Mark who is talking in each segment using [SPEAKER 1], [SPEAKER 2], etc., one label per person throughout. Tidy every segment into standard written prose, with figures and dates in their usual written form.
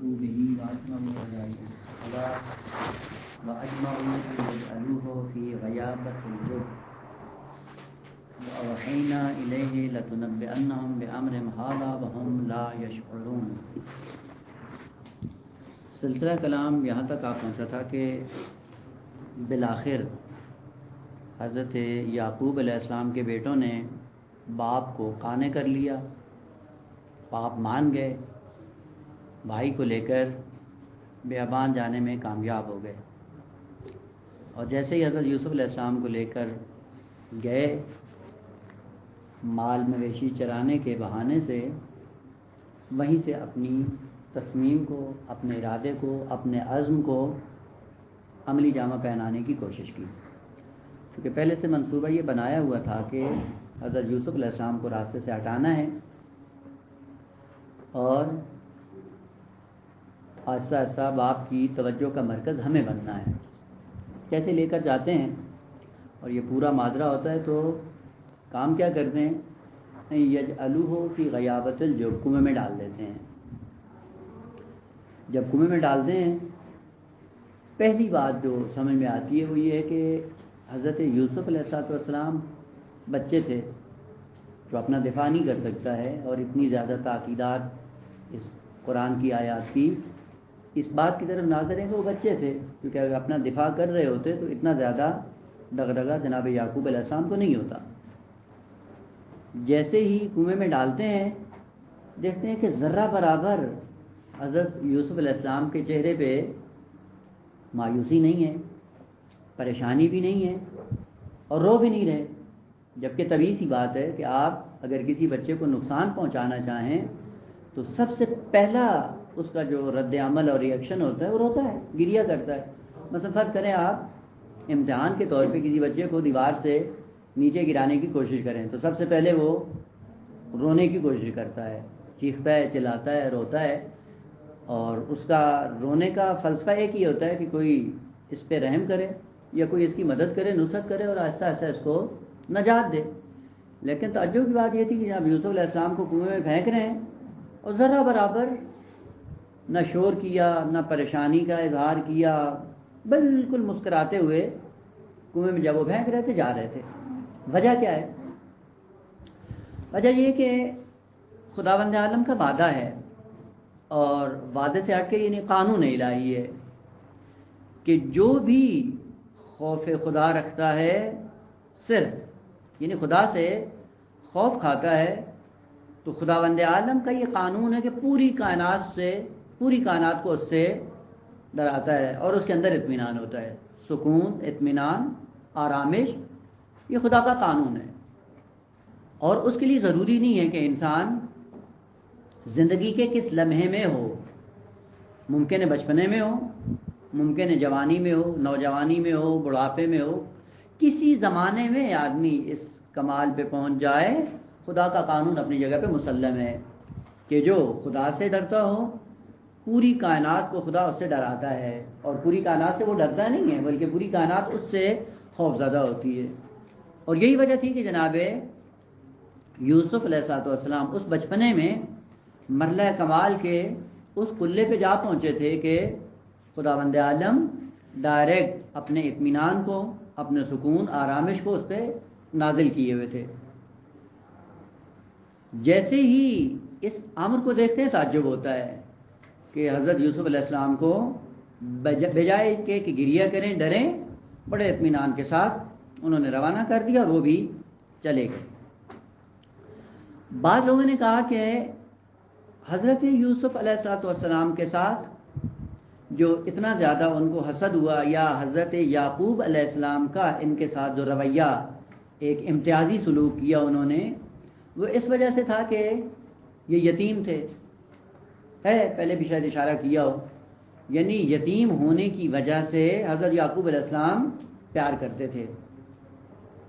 [SPEAKER 1] آمنوا به وأسمعوا عليه الصلاة وأجمعوا أن يجعلوه في غيابة الجب وأوحينا إليه لتنبئنهم بأمرهم هذا وهم لا يشعرون۔ سلسلہ کلام یہاں تک آپ پہنچا تھا کہ بالآخر حضرت یعقوب علیہ السلام کے بیٹوں نے باپ کو قانع کر لیا، باپ مان گئے، بھائی کو لے کر بیابان جانے میں کامیاب ہو گئے، اور جیسے ہی حضرت یوسف علیہ السلام کو لے کر گئے مال مویشی چرانے کے بہانے سے، وہیں سے اپنی تصمیم کو، اپنے ارادے کو، اپنے عزم کو عملی جامہ پہنانے کی کوشش کی، کیونکہ پہلے سے منصوبہ یہ بنایا ہوا تھا کہ حضرت یوسف علیہ السلام کو راستے سے ہٹانا ہے اور آہستہ آہستہ باپ کی توجہ کا مرکز ہمیں بننا ہے۔ کیسے لے کر جاتے ہیں اور یہ پورا ماجرا ہوتا ہے تو کام کیا کرتے ہیں، یجعلوہ فی غیابۃ الجب، کنویں میں ڈال دیتے ہیں۔ جب کنویں میں ڈالتے ہیں پہلی بات جو سمجھ میں آتی ہے وہ یہ ہے کہ حضرت یوسف علیہ السلام بچے تھے جو اپنا دفاع نہیں کر سکتا ہے، اور اتنی زیادہ تاکیدات اس قرآن کی آیات کی اس بات کی طرف ناظر ہیں کہ وہ بچے تھے، کیونکہ اگر اپنا دفاع کر رہے ہوتے تو اتنا زیادہ دغدغہ جناب یعقوب علیہ السلام کو نہیں ہوتا۔ جیسے ہی کنویں میں ڈالتے ہیں دیکھتے ہیں کہ ذرہ برابر حضرت یوسف علیہ السلام کے چہرے پہ مایوسی نہیں ہے، پریشانی بھی نہیں ہے، اور رو بھی نہیں رہے، جبکہ طبیعی سی بات ہے کہ آپ اگر کسی بچے کو نقصان پہنچانا چاہیں تو سب سے پہلا اس کا جو رد عمل اور ریئیکشن ہوتا ہے وہ روتا ہے، گریہ کرتا ہے۔ مثلا فرض کریں آپ امتحان کے طور پہ کسی بچے کو دیوار سے نیچے گرانے کی کوشش کریں تو سب سے پہلے وہ رونے کی کوشش کرتا ہے، چیختا ہے، چلاتا ہے، روتا ہے، اور اس کا رونے کا فلسفہ ایک ہی ہوتا ہے کہ کوئی اس پہ رحم کرے یا کوئی اس کی مدد کرے، نصرت کرے اور آہستہ آہستہ اس کو نجات دے۔ لیکن تعجب کی بات یہ تھی کہ جناب یوسف علیہ السلام کو کنویں میں پھینک رہے ہیں اور ذرہ برابر نہ شور کیا، نہ پریشانی کا اظہار کیا، بالکل مسکراتے ہوئے کنویں میں جب وہ پھینک رہے تھے جا رہے تھے۔ وجہ کیا ہے؟ وجہ یہ کہ خداوند عالم کا وعدہ ہے، اور وعدے سے ہٹ کے یعنی قانون الہی ہے کہ جو بھی خوف خدا رکھتا ہے، صرف یعنی خدا سے خوف کھاتا ہے، تو خداوند عالم کا یہ قانون ہے کہ پوری کائنات کو اس سے ڈراتا ہے اور اس کے اندر اطمینان ہوتا ہے۔ سکون، اطمینان، آرامش، یہ خدا کا قانون ہے، اور اس کے لیے ضروری نہیں ہے کہ انسان زندگی کے کس لمحے میں ہو، ممکن ہے بچپنے میں ہو، ممکن ہے جوانی میں ہو، نوجوانی میں ہو، بڑھاپے میں ہو، کسی زمانے میں آدمی اس کمال پہ پہنچ جائے۔ خدا کا قانون اپنی جگہ پہ مسلم ہے کہ جو خدا سے ڈرتا ہو، پوری کائنات کو خدا اس سے ڈراتا ہے، اور پوری کائنات سے وہ ڈرتا نہیں ہے بلکہ پوری کائنات اس سے خوف زدہ ہوتی ہے۔ اور یہی وجہ تھی کہ جناب یوسف علیہ السلام اس بچپنے میں مرحلہ کمال کے اس قلے پہ جا پہنچے تھے کہ خداوند عالم ڈائریکٹ اپنے اطمینان کو، اپنے سکون، آرامش کو اس پہ نازل کیے ہوئے تھے۔ جیسے ہی اس امر کو دیکھتے ہیں تعجب ہوتا ہے کہ حضرت یوسف علیہ السلام کو بجائے کہ گریہ کریں، ڈریں، بڑے اطمینان کے ساتھ انہوں نے روانہ کر دیا اور وہ بھی چلے گئے۔ بعض لوگوں نے کہا کہ حضرت یوسف علیہ السلام کے ساتھ جو اتنا زیادہ ان کو حسد ہوا، یا حضرت یعقوب علیہ السلام کا ان کے ساتھ جو رویہ ایک امتیازی سلوک کیا انہوں نے، وہ اس وجہ سے تھا کہ یہ یتیم تھے، پہلے بھی شاید اشارہ کیا ہو، یعنی یتیم ہونے کی وجہ سے حضرت یعقوب علیہ السلام پیار کرتے تھے۔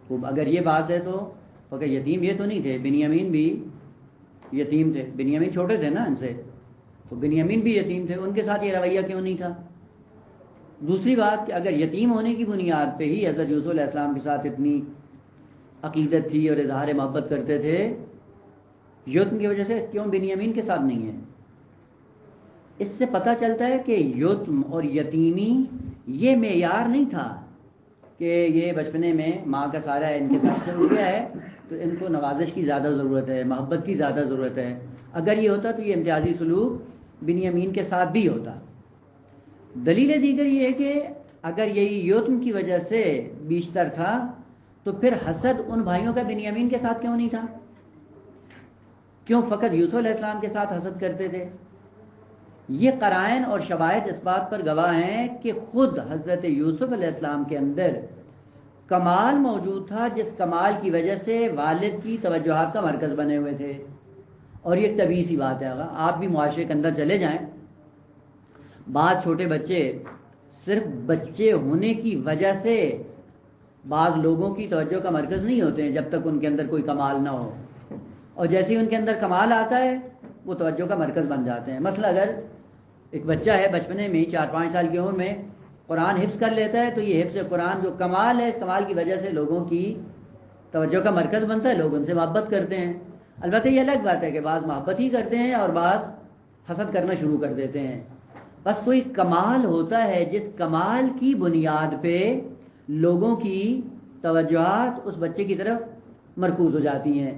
[SPEAKER 1] تو اگر یہ بات ہے تو یتیم یہ تو نہیں تھے، بنیامین بھی یتیم تھے، بنیامین چھوٹے تھے نا ان سے، تو بنیامین بھی یتیم تھے، ان کے ساتھ یہ رویہ کیوں نہیں تھا؟ دوسری بات کہ اگر یتیم ہونے کی بنیاد پہ ہی حضرت یوسف علیہ السلام کے ساتھ اتنی عقیدت تھی اور اظہار محبت کرتے تھے، یتیم کی وجہ سے کیوں بنیامین کے ساتھ نہیں ہے؟ اس سے پتہ چلتا ہے کہ یتم اور یتیمی یہ معیار نہیں تھا کہ یہ بچپنے میں ماں کا سارا ان کے ساتھ سے ہو گیا ہے تو ان کو نوازش کی زیادہ ضرورت ہے، محبت کی زیادہ ضرورت ہے. اگر یہ ہوتا تو یہ امتیازی سلوک بنیامین کے ساتھ بھی ہوتا. دلیل دیگر یہ ہے کہ اگر یہی یتم کی وجہ سے بیشتر تھا تو پھر حسد ان بھائیوں کا بنیامین کے ساتھ کیوں نہیں تھا؟ کیوں فقط یوسف علیہ السلام کے ساتھ حسد کرتے تھے؟ یہ قرائن اور شواہد اس بات پر گواہ ہیں کہ خود حضرت یوسف علیہ السلام کے اندر کمال موجود تھا، جس کمال کی وجہ سے والد کی توجہات کا مرکز بنے ہوئے تھے. اور یہ طبیعی سی بات ہے. آپ بھی معاشرے کے اندر چلے جائیں، بعض چھوٹے بچے صرف بچے ہونے کی وجہ سے بعض لوگوں کی توجہ کا مرکز نہیں ہوتے ہیں جب تک ان کے اندر کوئی کمال نہ ہو، اور جیسے ہی ان کے اندر کمال آتا ہے وہ توجہ کا مرکز بن جاتے ہیں. مثلا اگر ایک بچہ ہے بچپنے میں 4-5 سال کی عمر میں قرآن حفظ کر لیتا ہے تو یہ حفظ قرآن جو کمال ہے، اس کمال کی وجہ سے لوگوں کی توجہ کا مرکز بنتا ہے، لوگ ان سے محبت کرتے ہیں. البتہ یہ الگ بات ہے کہ بعض محبت ہی کرتے ہیں اور بعض حسد کرنا شروع کر دیتے ہیں. بس کوئی کمال ہوتا ہے جس کمال کی بنیاد پہ لوگوں کی توجہات اس بچے کی طرف مرکوز ہو جاتی ہیں.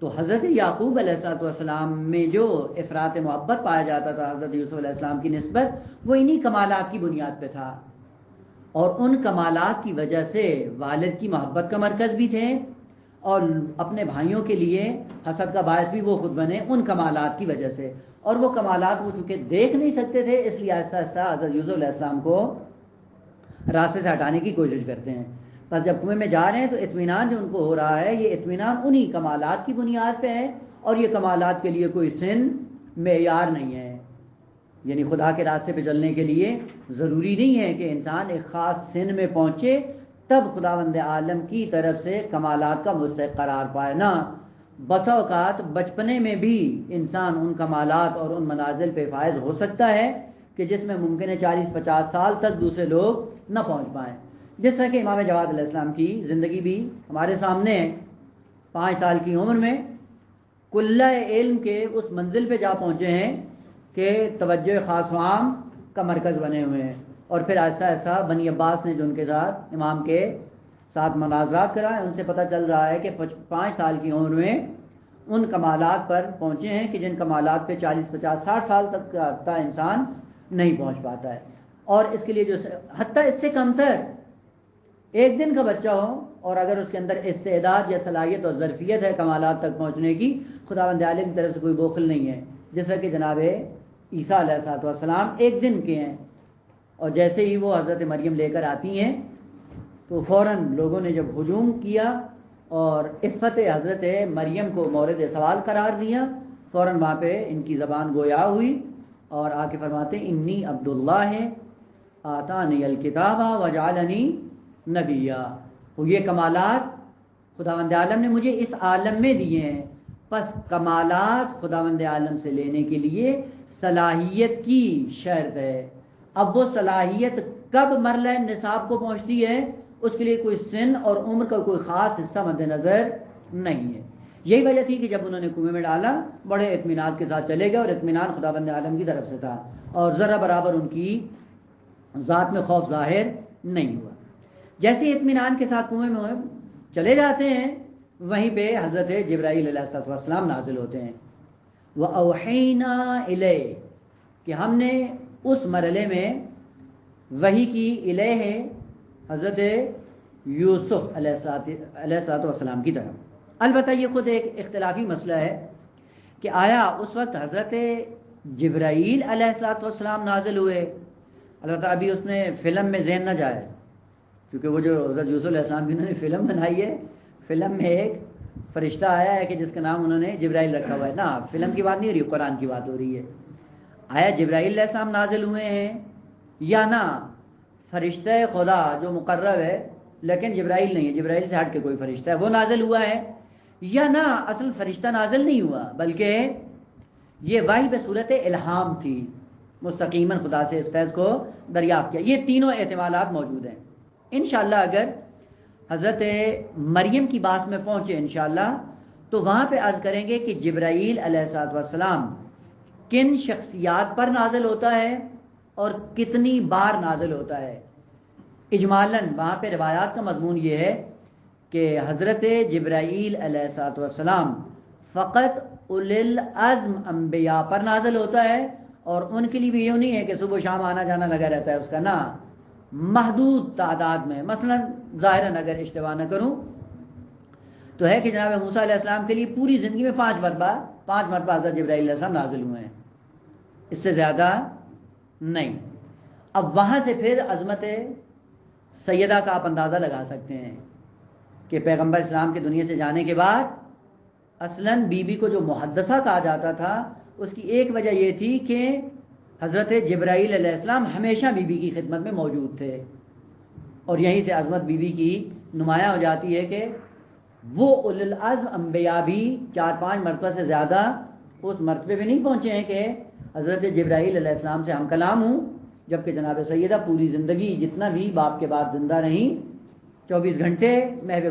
[SPEAKER 1] تو حضرت یعقوب علیہ السلام میں جو افراط محبت پایا جاتا تھا حضرت یوسف علیہ السلام کی نسبت، وہ انہی کمالات کی بنیاد پہ تھا، اور ان کمالات کی وجہ سے والد کی محبت کا مرکز بھی تھے اور اپنے بھائیوں کے لیے حسد کا باعث بھی وہ خود بنے ان کمالات کی وجہ سے. اور وہ کمالات وہ چونکہ دیکھ نہیں سکتے تھے، اس لیے آہستہ آہستہ حضرت یوسف علیہ السلام کو راستے سے ہٹانے کی کوشش کرتے ہیں. بس جب کنویں میں جا رہے ہیں تو اطمینان جو ان کو ہو رہا ہے، یہ اطمینان انہی کمالات کی بنیاد پہ ہے، اور یہ کمالات کے لیے کوئی سن معیار نہیں ہے. یعنی خدا کے راستے پہ چلنے کے لیے ضروری نہیں ہے کہ انسان ایک خاص سن میں پہنچے تب خداوند عالم کی طرف سے کمالات کا مستحق قرار پائے. نہ، بسا اوقات بچپنے میں بھی انسان ان کمالات اور ان منازل پہ فائز ہو سکتا ہے کہ جس میں ممکن ہے 40-50 سال تک دوسرے لوگ نہ پہنچ پائیں. جس طرح کہ امام جواد علیہ السلام کی زندگی بھی ہمارے سامنے ہے. 5 سال کی عمر میں کلہ علم کے اس منزل پہ جا پہنچے ہیں کہ توجہ خاص و عام کا مرکز بنے ہوئے ہیں. اور پھر آہستہ آہستہ بنی عباس نے جو ان کے ساتھ امام کے ساتھ مناظرات کرائے، ان سے پتہ چل رہا ہے کہ 5 سال کی عمر میں ان کمالات پر پہنچے ہیں کہ جن کمالات پہ 40-50-60 سال تک کا انسان نہیں پہنچ پاتا ہے. اور اس کے لیے جو حتیٰ اس سے کم تر ایک دن کا بچہ ہو اور اگر اس کے اندر استعداد یا صلاحیت اور ظرفیت ہے کمالات تک پہنچنے کی، خداوند عالم کی طرف سے کوئی بخل نہیں ہے. جس طرح کہ جناب عیسیٰ علیہ السلام ایک دن کے ہیں، اور جیسے ہی وہ حضرت مریم لے کر آتی ہیں تو فوراً لوگوں نے جب ہجوم کیا اور عفت حضرت مریم کو مورد سوال قرار دیا، فوراً وہاں پہ ان کی زبان گویا ہوئی اور آ کے فرماتے ہیں انی عبداللہ آتانی الکتاب وجعلنی نبیہ. یہ کمالات خداوند عالم نے مجھے اس عالم میں دیے ہیں. پس کمالات خداوند عالم سے لینے کے لیے صلاحیت کی شرط ہے. اب وہ صلاحیت کب مرحلہ نصاب کو پہنچتی ہے، اس کے لیے کوئی سن اور عمر کا کوئی خاص حصہ مد نظر نہیں ہے. یہی وجہ تھی کہ جب انہوں نے کنویں میں ڈالا بڑے اطمینان کے ساتھ چلے گئے، اور اطمینان خداوند عالم کی طرف سے تھا، اور ذرہ برابر ان کی ذات میں خوف ظاہر نہیں ہوا. جیسے اطمینان کے ساتھ کنویں میں چلے جاتے ہیں، وہیں پہ حضرت جبرائیل علیہ السلام نازل ہوتے ہیں. وَأَوْحَيْنَا إِلَيْهِ کہ ہم نے اس مرحلے میں وحی کی الیہ حضرت یوسف علیہ السلام کی طرف. البتہ یہ خود ایک اختلافی مسئلہ ہے کہ آیا اس وقت حضرت جبرائیل علیہ السلام نازل ہوئے. البتہ ابھی اس میں فلم میں ذہن نہ جائے، کیونکہ وہ جو حضرت یوسف علیہ السلام کی انہوں نے فلم بنائی ہے، فلم میں ایک فرشتہ آیا ہے کہ جس کا نام انہوں نے جبرائیل رکھا ہوا ہے. نا، فلم کی بات نہیں ہو رہی، قرآن کی بات ہو رہی ہے. آیا جبرائیل علیہ السلام نازل ہوئے ہیں یا نہ فرشتہ خدا جو مقرب ہے لیکن جبرائیل نہیں ہے، جبرائیل سے ہٹ کے کوئی فرشتہ ہے وہ نازل ہوا ہے، یا نہ اصل فرشتہ نازل نہیں ہوا بلکہ یہ وحی بصورت الہام تھی، مستقیما خدا سے اس فیض کو دریافت کیا. یہ تینوں احتمالات موجود ہیں. انشاءاللہ اگر حضرت مریم کی بات میں پہنچے انشاءاللہ تو وہاں پہ عرض کریں گے کہ جبرائیل علیہ السلام کن شخصیات پر نازل ہوتا ہے اور کتنی بار نازل ہوتا ہے۔ اجمالاً وہاں پہ روایات کا مضمون یہ ہے کہ حضرت جبرائیل علیہ السلام فقط اولی العزم انبیاء پر نازل ہوتا ہے، اور ان کے لیے بھی یہ نہیں ہے کہ صبح و شام آنا جانا لگا رہتا ہے اس کا، نہ، محدود تعداد میں۔ مثلا ظاہراً اگر اشتباہ نہ کروں تو ہے کہ جناب موسیٰ علیہ السلام کے لیے پوری زندگی میں 5 مرتبہ حضرت جبرائیل علیہ السلام نازل ہوئے ہیں، اس سے زیادہ نہیں۔ اب وہاں سے پھر عظمت سیدہ کا آپ اندازہ لگا سکتے ہیں کہ پیغمبر اسلام کے دنیا سے جانے کے بعد اصلاً بی بی کو جو محدثہ کہا جاتا تھا، اس کی ایک وجہ یہ تھی کہ حضرت جبرائیل علیہ السلام ہمیشہ بی بی کی خدمت میں موجود تھے، اور یہیں سے عظمت بی بی کی نمایاں ہو جاتی ہے کہ وہ اولی العزم انبیاء بھی 4-5 مرتبہ سے زیادہ اس مرتبے پہ نہیں پہنچے ہیں کہ حضرت جبرائیل علیہ السلام سے ہم کلام ہوں، جبکہ جناب سیدہ پوری زندگی جتنا بھی باپ کے بعد زندہ رہیں 24 گھنٹے محو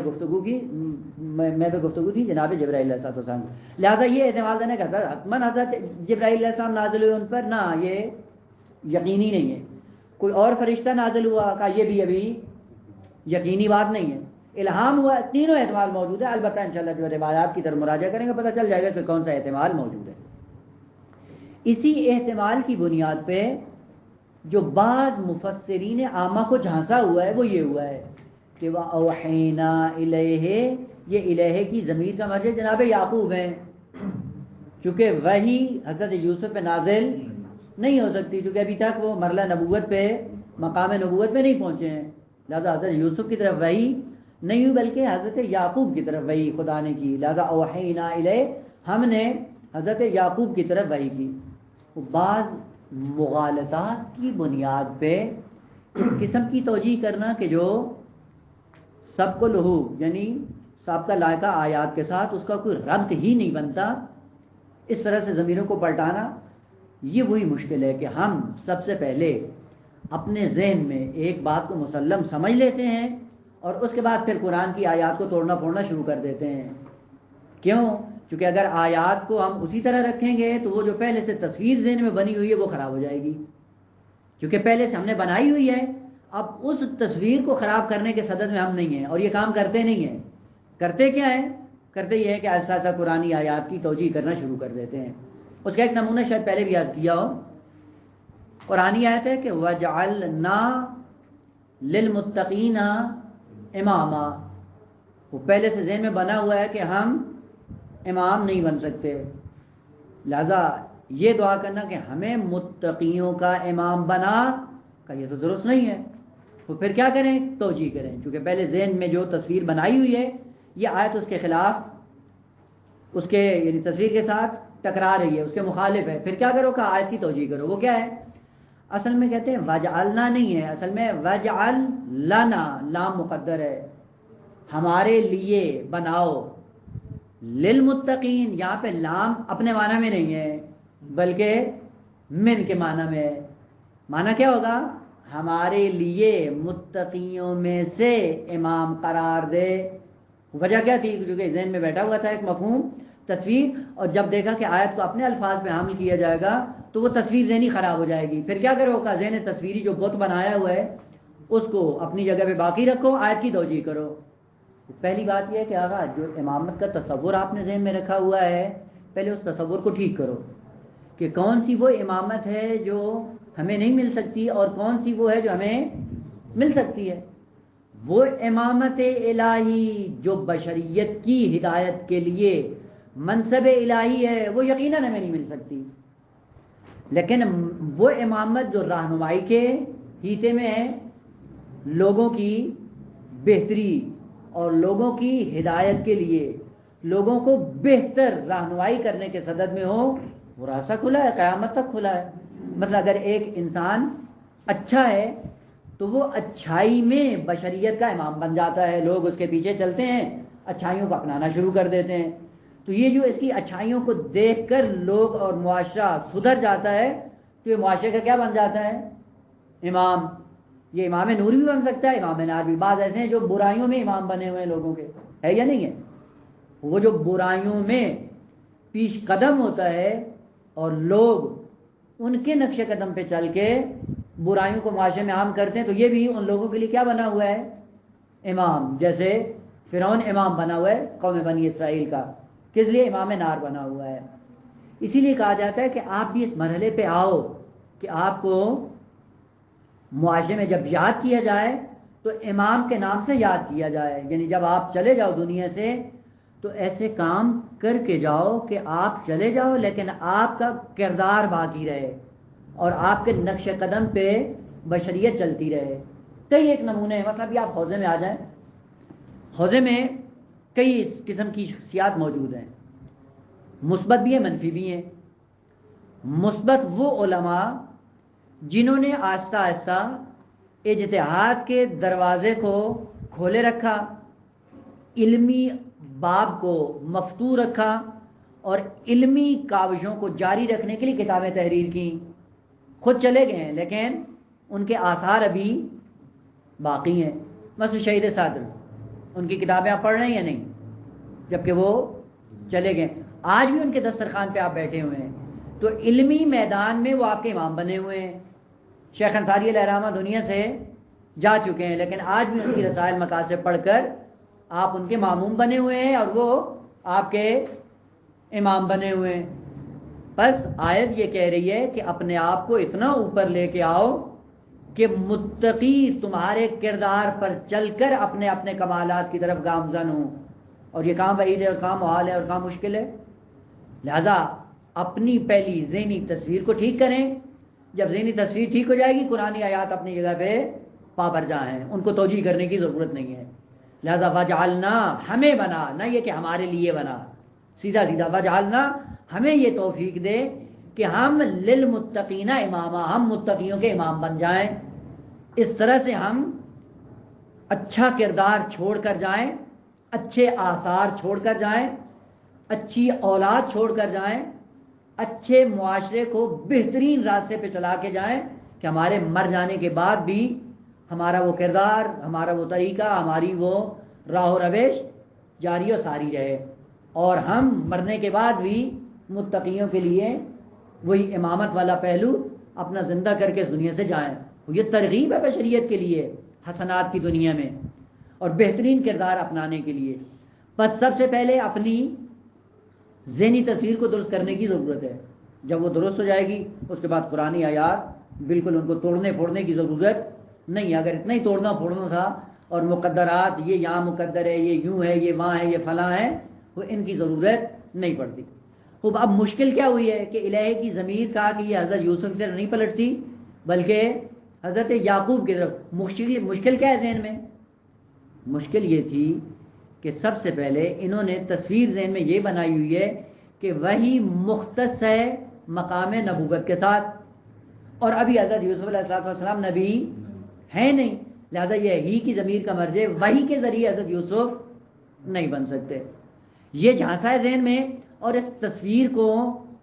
[SPEAKER 1] گفتگو تھی جناب جبرائیل علیہ السلام۔ لہذا یہ احتمال دینے کا حتماً حضرت جبرائیل علیہ السلام نازل ہوئے ان پر، نہ، یہ یقینی نہیں ہے۔ کوئی اور فرشتہ نازل ہوا کا، یہ بھی ابھی یقینی بات نہیں ہے۔ الہام ہوا، تینوں احتمال موجود ہے۔ البتہ انشاءاللہ جو روایات کی طرف مراجعہ کریں گے پتہ چل جائے گا کہ کون سا احتمال موجود ہے۔ اسی احتمال کی بنیاد پہ جو بعض مفسرین عامہ کو جھانسا ہوا ہے وہ یہ ہوا ہے کہ وَأَوْحَيْنَا إِلَيْهِ، یہ الہ کی ضمیر کا مرجع جناب یعقوب ہیں، چونکہ وہی حضرت یوسف پہ نازل نہیں ہو سکتی، چونکہ ابھی تک وہ مرحلہ نبوت پہ، مقام نبوت پہ نہیں پہنچے ہیں، لہذا حضرت یوسف کی طرف وحی نہیں ہوئی بلکہ حضرت یعقوب کی طرف وحی خدا نے کی، لہذا اوحینا الیہ، ہم نے حضرت یعقوب کی طرف وحی کی۔ بعض مغالطات کی بنیاد پہ اس قسم کی توجیہ کرنا کہ جو سب کو لہو یعنی سابقہ لائقہ آیات کے ساتھ اس کا کوئی ربط ہی نہیں بنتا، اس طرح سے ضمیروں کو پلٹانا، یہ وہی مشکل ہے کہ ہم سب سے پہلے اپنے ذہن میں ایک بات کو مسلم سمجھ لیتے ہیں اور اس کے بعد پھر قرآن کی آیات کو توڑنا پھوڑنا شروع کر دیتے ہیں۔ کیوں؟ چونکہ اگر آیات کو ہم اسی طرح رکھیں گے تو وہ جو پہلے سے تصویر ذہن میں بنی ہوئی ہے وہ خراب ہو جائے گی، کیونکہ پہلے سے ہم نے بنائی ہوئی ہے۔ اب اس تصویر کو خراب کرنے کے صدد میں ہم نہیں ہیں، اور یہ کام کرتے نہیں ہیں۔ کرتے کیا ہیں؟ کرتے یہ ہے کہ ایسا ایسا قرآنی آیات کی توجیہ کرنا شروع کر دیتے ہیں۔ اس کا ایک نمونہ شاید پہلے بھی عرض کیا ہو، قرآنی آیت ہے کہ وَجَعَلْنَا لِلْمُتَّقِينَ اماما، وہ پہلے سے ذہن میں بنا ہوا ہے کہ ہم امام نہیں بن سکتے، لہذا یہ دعا کرنا کہ ہمیں متقیوں کا امام بنا کا یہ تو درست نہیں ہے۔ تو پھر کیا کریں؟ توجیہ کریں، کیونکہ پہلے ذہن میں جو تصویر بنائی ہوئی ہے یہ آیت اس کے خلاف، اس کے یعنی تصویر کے ساتھ ٹکرا رہی ہے، اس کے مخالف ہے۔ پھر کیا کرو کہ آیت کی توجیہ کرو، وہ کیا ہے؟ اصل میں کہتے ہیں وجعلنا نہیں ہے، اصل میں وجعل لنا، لام مقدر ہے، ہمارے لیے بناؤ، للمتقین، یہاں پہ لام اپنے معنی میں نہیں ہے بلکہ من کے معنی میں ہے۔ معنی کیا ہوگا؟ ہمارے لیے متقیوں میں سے امام قرار دے۔ وجہ کیا تھی؟ کیونکہ ذہن میں بیٹھا ہوا تھا ایک مفہوم تصویر، اور جب دیکھا کہ آیت کو اپنے الفاظ پہ حامل کیا جائے گا تو وہ تصویر ذہنی خراب ہو جائے گی۔ پھر کیا کرو کہ ذہن تصویری جو بت بنایا ہوا ہے اس کو اپنی جگہ پہ باقی رکھو، آیت کی توجیہ کرو۔ پہلی بات یہ ہے کہ آقا جو امامت کا تصور آپ نے ذہن میں رکھا ہوا ہے پہلے اس تصور کو ٹھیک کرو کہ کون سی وہ امامت ہے جو ہمیں نہیں مل سکتی اور کون سی وہ ہے جو ہمیں مل سکتی ہے۔ وہ امامت الہی جو بشریت کی ہدایت کے لیے منصب الہی ہے وہ یقیناً ہمیں نہیں مل سکتی، لیکن وہ امامت جو رہنمائی کے ہیتے میں ہے، لوگوں کی بہتری اور لوگوں کی ہدایت کے لیے لوگوں کو بہتر رہنمائی کرنے کے صدد میں ہو، وہ راستہ کھلا ہے، قیامت تک کھلا ہے۔ مطلب اگر ایک انسان اچھا ہے تو وہ اچھائی میں بشریت کا امام بن جاتا ہے، لوگ اس کے پیچھے چلتے ہیں، اچھائیوں کو اپنانا شروع کر دیتے ہیں، تو یہ جو اس کی اچھائیوں کو دیکھ کر لوگ اور معاشرہ سدھر جاتا ہے تو یہ معاشرے کا کیا بن جاتا ہے؟ امام۔ یہ امام نور بھی بن سکتا ہے، امام نار بھی۔ بعض ایسے ہیں جو برائیوں میں امام بنے ہوئے ہیں لوگوں کے، ہے یا نہیں ہے؟ وہ جو برائیوں میں پیش قدم ہوتا ہے اور لوگ ان کے نقش قدم پہ چل کے برائیوں کو معاشرے میں عام کرتے ہیں تو یہ بھی ان لوگوں کے لیے کیا بنا ہوا ہے؟ امام. جیسے فرعون امام بنا ہوا ہے قوم بنی اسرائیل کا، کس لیے؟ امام نار بنا ہوا ہے. اسی لیے کہا جاتا ہے کہ آپ بھی اس مرحلے پہ آؤ کہ آپ کو معاشرے میں جب یاد کیا جائے تو امام کے نام سے یاد کیا جائے. یعنی جب آپ چلے جاؤ دنیا سے تو ایسے کام کر کے جاؤ کہ آپ چلے جاؤ لیکن آپ کا کردار باقی رہے اور آپ کے نقش قدم پہ بشریت چلتی رہے. کئی ایک نمونے ہیں. مثلا بھی آپ حوضے میں آ جائیں، حوضے میں کئی قسم کی شخصیات موجود ہیں، مثبت بھی ہیں منفی بھی ہیں. مثبت وہ علماء جنہوں نے آہستہ آہستہ اجتہاد کے دروازے کو کھولے رکھا، علمی باب کو مفتوح رکھا اور علمی کاوشوں کو جاری رکھنے کے لیے کتابیں تحریر کی. خود چلے گئے ہیں لیکن ان کے آثار ابھی باقی ہیں. مثلا شہید صدر، ان کی کتابیں آپ پڑھ رہے ہیں یا نہیں؟ جبکہ وہ چلے گئے. آج بھی ان کے دسترخوان پہ آپ بیٹھے ہوئے ہیں تو علمی میدان میں وہ آپ کے امام بنے ہوئے ہیں. شیخ انصاری علیہ الرحمہ دنیا سے جا چکے ہیں لیکن آج بھی ان کی رسائل مقاصد پڑھ کر آپ ان کے معموم بنے ہوئے ہیں اور وہ آپ کے امام بنے ہوئے ہیں. بس آیت یہ کہہ رہی ہے کہ اپنے آپ کو اتنا اوپر لے کے آؤ کہ متقی تمہارے کردار پر چل کر اپنے اپنے کمالات کی طرف گامزن ہوں. اور یہ کام بعید ہے اور کام محال ہے اور کام مشکل ہے. لہذا اپنی پہلی ذہنی تصویر کو ٹھیک کریں. جب ذہنی تصویر ٹھیک ہو جائے گی قرآنی آیات اپنی جگہ پہ پابرجا ہیں، ان کو توجیہ کرنے کی ضرورت نہیں ہے. لہذا وجعلنا، ہمیں بنا، نہ یہ کہ ہمارے لیے بنا، سیدھا سیدھا وجعلنا، ہمیں یہ توفیق دے کہ ہم للمتقین اماما، ہم متقیوں کے امام بن جائیں. اس طرح سے ہم اچھا کردار چھوڑ کر جائیں، اچھے آثار چھوڑ کر جائیں، اچھی اولاد چھوڑ کر جائیں، اچھے معاشرے کو بہترین راستے پہ چلا کے جائیں کہ ہمارے مر جانے کے بعد بھی ہمارا وہ کردار، ہمارا وہ طریقہ، ہماری وہ راہ و روش جاری و ساری رہے اور ہم مرنے کے بعد بھی متقیوں کے لیے وہی امامت والا پہلو اپنا زندہ کر کے اس دنیا سے جائیں. یہ ترغیب ہے بشریت کے لیے حسنات کی دنیا میں اور بہترین کردار اپنانے کے لیے. بس سب سے پہلے اپنی ذہنی تصویر کو درست کرنے کی ضرورت ہے. جب وہ درست ہو جائے گی اس کے بعد قرآنی آیات بالکل ان کو توڑنے پھوڑنے کی ضرورت نہیں. اگر اتنا ہی توڑنا پھوڑنا تھا اور مقدرات یہ یہاں مقدر ہے، یہ یوں ہے، یہ وہاں ہے، یہ فلاں ہے، وہ ان کی ضرورت نہیں پڑتی. خوب اب مشکل کیا ہوئی ہے کہ الہی کی ضمیر کہا کہ یہ حضرت یوسف کی طرف نہیں پلٹتی بلکہ حضرت یعقوب کی طرف. مشکل کیا ہے ذہن میں؟ مشکل یہ تھی کہ سب سے پہلے انہوں نے تصویر ذہن میں یہ بنائی ہوئی ہے کہ وہی مختص ہے مقام نبوت کے ساتھ اور ابھی حضرت یوسف علیہ السلام نبی ہے نہیں. لہذا یہ ہی کی ضمیر کا مرجع وہی کے ذریعے حضرت یوسف نہیں بن سکتے. یہ جھانسا ہے ذہن میں اور اس تصویر کو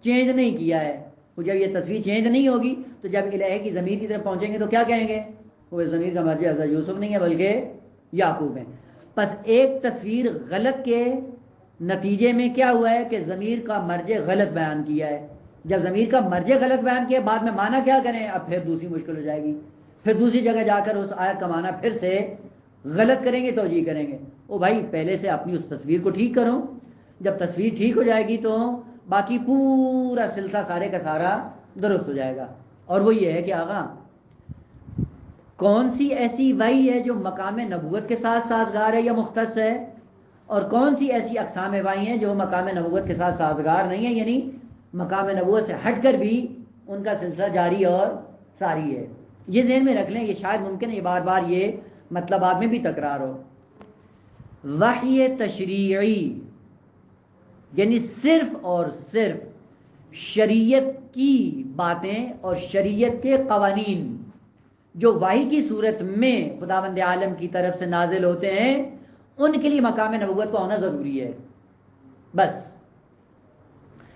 [SPEAKER 1] چینج نہیں کیا ہے. جب یہ تصویر چینج نہیں ہوگی تو جب الہی کی ضمیر کی طرف پہنچیں گے تو کیا کہیں گے؟ وہ ضمیر کا مرجع حضرت یوسف نہیں ہے بلکہ یعقوب ہے. بس ایک تصویر غلط کے نتیجے میں کیا ہوا ہے کہ ضمیر کا مرجع غلط بیان کیا ہے. جب ضمیر کا مرجع غلط بیان کیا بعد میں معنی کیا کریں؟ اب پھر دوسری مشکل ہو جائے گی. پھر دوسری جگہ جا کر اس آیت کا معنی پھر سے غلط کریں گے، توجیہ کریں گے. او بھائی پہلے سے اپنی اس تصویر کو ٹھیک کرو. جب تصویر ٹھیک ہو جائے گی تو باقی پورا سلسلہ سارے کا سارا درست ہو جائے گا. اور وہ یہ ہے کہ آقا کون سی ایسی وحی ہے جو مقام نبوت کے ساتھ سازگار ہے یا مختص ہے اور کون سی ایسی اقسام وحی ہیں جو مقام نبوت کے ساتھ سازگار نہیں ہے، یعنی مقام نبوت سے ہٹ کر بھی ان کا سلسلہ جاری اور ساری ہے. یہ ذہن میں رکھ لیں. یہ شاید ممکن ہے بار بار یہ مطلبات میں بھی تکرار ہو. وحی تشریعی یعنی صرف اور صرف شریعت کی باتیں اور شریعت کے قوانین جو وحی کی صورت میں خداوند عالم کی طرف سے نازل ہوتے ہیں ان کے لیے مقام نبوت کو ہونا ضروری ہے. بس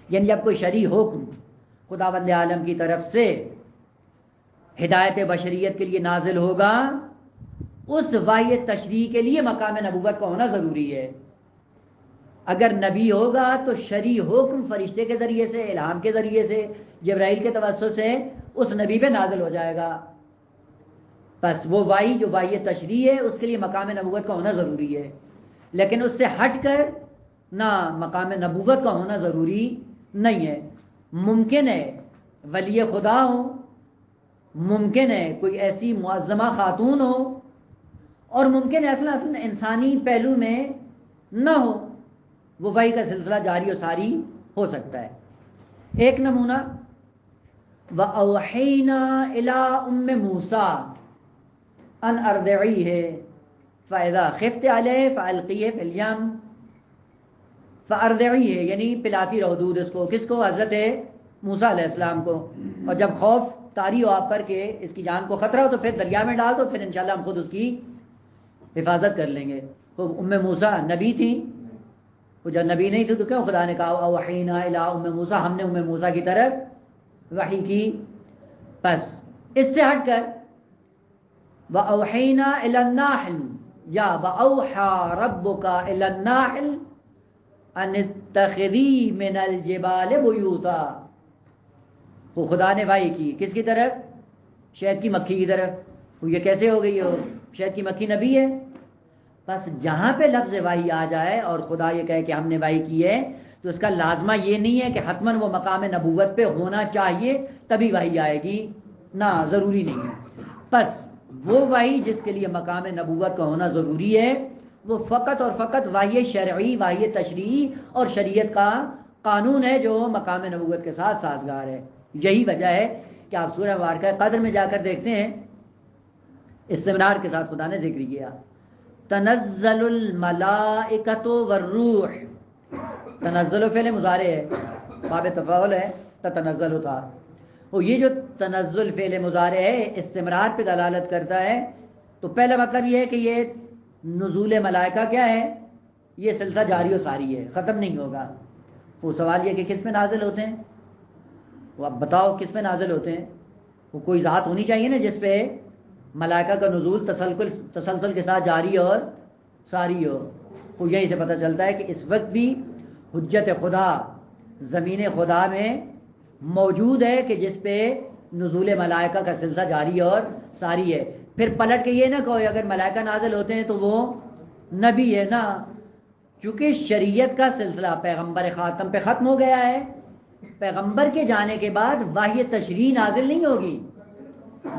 [SPEAKER 1] یعنی جب کوئی شرعی حکم خداوند عالم کی طرف سے ہدایت بشریت کے لیے نازل ہوگا اس وحی تشریع کے لیے مقام نبوت کا ہونا ضروری ہے. اگر نبی ہوگا تو شرعی حکم فرشتے کے ذریعے سے، الہام کے ذریعے سے، جبرائیل کے توسط سے اس نبی پہ نازل ہو جائے گا. بس وہ وحی جو وحی تشریع ہے اس کے لیے مقام نبوت کا ہونا ضروری ہے، لیکن اس سے ہٹ کر نہ مقام نبوت کا ہونا ضروری نہیں ہے. ممکن ہے ولی خدا ہو، ممکن ہے کوئی ایسی معظمہ خاتون ہو، اور ممکن ہے اصل انسانی پہلو میں نہ ہو، وہ وحی کا سلسلہ جاری و ساری ہو سکتا ہے. ایک نمونہ وَأَوْحَيْنَا إِلَىٰ أُمِّ مُوسَىٰ أَنْ أَرْضِعِيهِ فَإِذَا خِفْتِ عَلَيْهِ فَأَلْقِيهِ فِي الْيَمِّ فَأَرْضِعِيهِ یعنی پلاتی رہو دودھ اس کو. کس کو؟ حضرت موسیٰ علیہ السلام کو. اور جب خوف طاری ہو آپ پر کہ اس کی جان کو خطرہ ہو تو پھر دریا میں ڈال دو، پھر انشاءاللہ ہم خود اس کی حفاظت کر لیں گے. تو ام موسیٰ نبی تھی، وہ جب نبی نہیں تھی تو کیوں خدا نے کہا اوحینا الی ام موسیٰ، ہم نے ام موسیٰ کی طرف وحی کی. بس اس سے ہٹ کر وَأَوْحَيْنَا إِلَى النَّحْلِ یا وَأَوْحَى رَبُّكَ إِلَى النَّحْلِ أَنِ اتَّخِذِي مِنَ الْجِبَالِ بُيُوتًا. وہ خدا نے وحی کی کس کی طرف؟ شہد کی مکھی کی طرف. وہ یہ کیسے ہو گئی ہو؟ شہد کی مکھی نبی ہے. بس جہاں پہ لفظ وحی آ جائے اور خدا یہ کہے کہ ہم نے وحی کی ہے تو اس کا لازمہ یہ نہیں ہے کہ حتماً وہ مقام نبوت پہ ہونا چاہیے تبھی وحی آئے گی، نہ ضروری نہیں ہے. بس وہ وحی جس کے لیے مقام نبوت کا ہونا ضروری ہے وہ فقط اور فقط وحی شرعی، وحی تشریعی اور شریعت کا قانون ہے جو مقام نبوت کے ساتھ سازگار ہے. یہی وجہ ہے کہ آپ سورہ مبارکہ قدر میں جا کر دیکھتے ہیں، استمرار کے ساتھ خدا نے ذکر کیا تنزل الملائکۃ والروح. تنزل فعل مضارع ہے، باب تفاعل ہے، تتنزل ہوتا. وہ یہ جو تنزل فعل مضارع ہے استمرار پہ دلالت کرتا ہے. تو پہلا مطلب یہ ہے کہ یہ نزول ملائکہ کیا ہے؟ یہ سلسلہ جاری و ساری ہے، ختم نہیں ہوگا. وہ سوال یہ کہ کس پہ نازل ہوتے ہیں؟ وہ اب بتاؤ کس پہ نازل ہوتے ہیں؟ وہ کوئی ذات ہونی چاہیے نا جس پہ ملائکہ کا نزول تسلسل کے ساتھ جاری اور ساری ہو. وہ یہی سے پتہ چلتا ہے کہ اس وقت بھی حجت خدا زمین خدا میں موجود ہے کہ جس پہ نزول ملائکہ کا سلسلہ جاری اور ساری ہے. پھر پلٹ کے یہ نہ کہو اگر ملائکہ نازل ہوتے ہیں تو وہ نبی ہے نا، چونکہ شریعت کا سلسلہ پیغمبر خاتم پہ ختم ہو گیا ہے. پیغمبر کے جانے کے بعد وحی تشریع نازل نہیں ہوگی.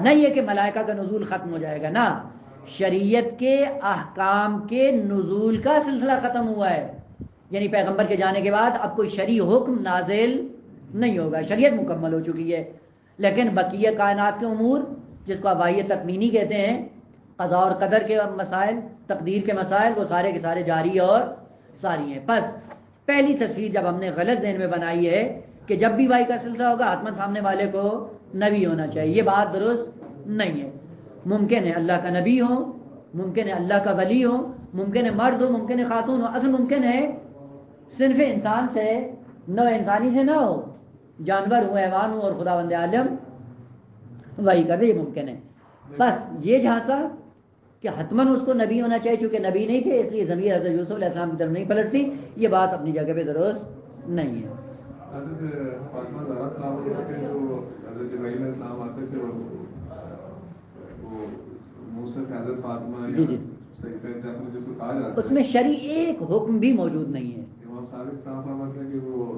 [SPEAKER 1] نہیں ہے کہ ملائکہ کا نزول ختم ہو جائے گا، نا، شریعت کے احکام کے نزول کا سلسلہ ختم ہوا ہے. یعنی پیغمبر کے جانے کے بعد اب کوئی شرعی حکم نازل نہیں ہوگا، شریعت مکمل ہو چکی ہے. لیکن بقیہ کائنات کے امور جس کو وحی تکوینی کہتے ہیں، قضاء اور قدر کے مسائل، تقدیر کے مسائل، وہ سارے کے سارے جاری اور ساری ہیں. بس پہلی تصویر جب ہم نے غلط ذہن میں بنائی ہے کہ جب بھی وحی کا سلسلہ ہوگا آتما سامنے والے کو نبی ہونا چاہیے، یہ بات درست نہیں ہے. ممکن ہے اللہ کا نبی ہو، ممکن ہے اللہ کا ولی ہو، ممکن ہے مرد ہو، ممکن ہے خاتون ہو. اصل ممکن ہے صرف انسان سے، نو انسانی سے نہ ہو، جانور ہو، حیوان ہو اور خدا بند عالم وحی کر دے، یہ ممکن ہے. بس یہ جھانسا کہ حتماً اس کو نبی ہونا چاہیے چونکہ نبی نہیں تھے اس لیے ضمیر حضرت یوسف علیہ السلام کی طرف نہیں پلٹتی، یہ بات اپنی جگہ پہ درست نہیں ہے. جی جی، اس میں شرعی ایک حکم بھی موجود نہیں ہے.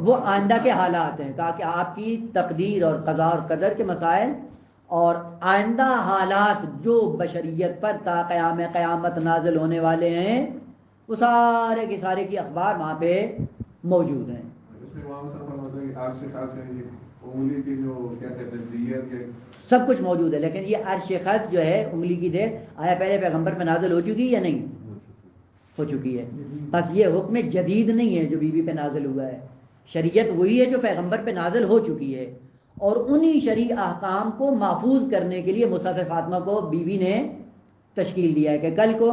[SPEAKER 1] وہ آئندہ کے حالات ہیں، کہا کہ آپ کی تقدیر اور قضاء اور قدر کے مسائل اور آئندہ حالات جو بشریت پر تا قیام قیامت نازل ہونے والے ہیں وہ سارے کے سارے کی اخبار وہاں پہ موجود ہیں. سب کچھ موجود ہے، لیکن یہ عرش خط جو ہے انگلی کی دیر آیا پہلے پیغمبر پہ نازل ہو چکی یا نہیں ہو چکی ہے. بس یہ حکم جدید نہیں ہے جو بی بی پہ نازل ہوا ہے، شریعت وہی ہے جو پیغمبر پہ نازل ہو چکی ہے. اور انہی شرعی احکام کو محفوظ کرنے کے لیے مصحف فاطمہ کو بی بی نے تشکیل دیا ہے کہ کل کو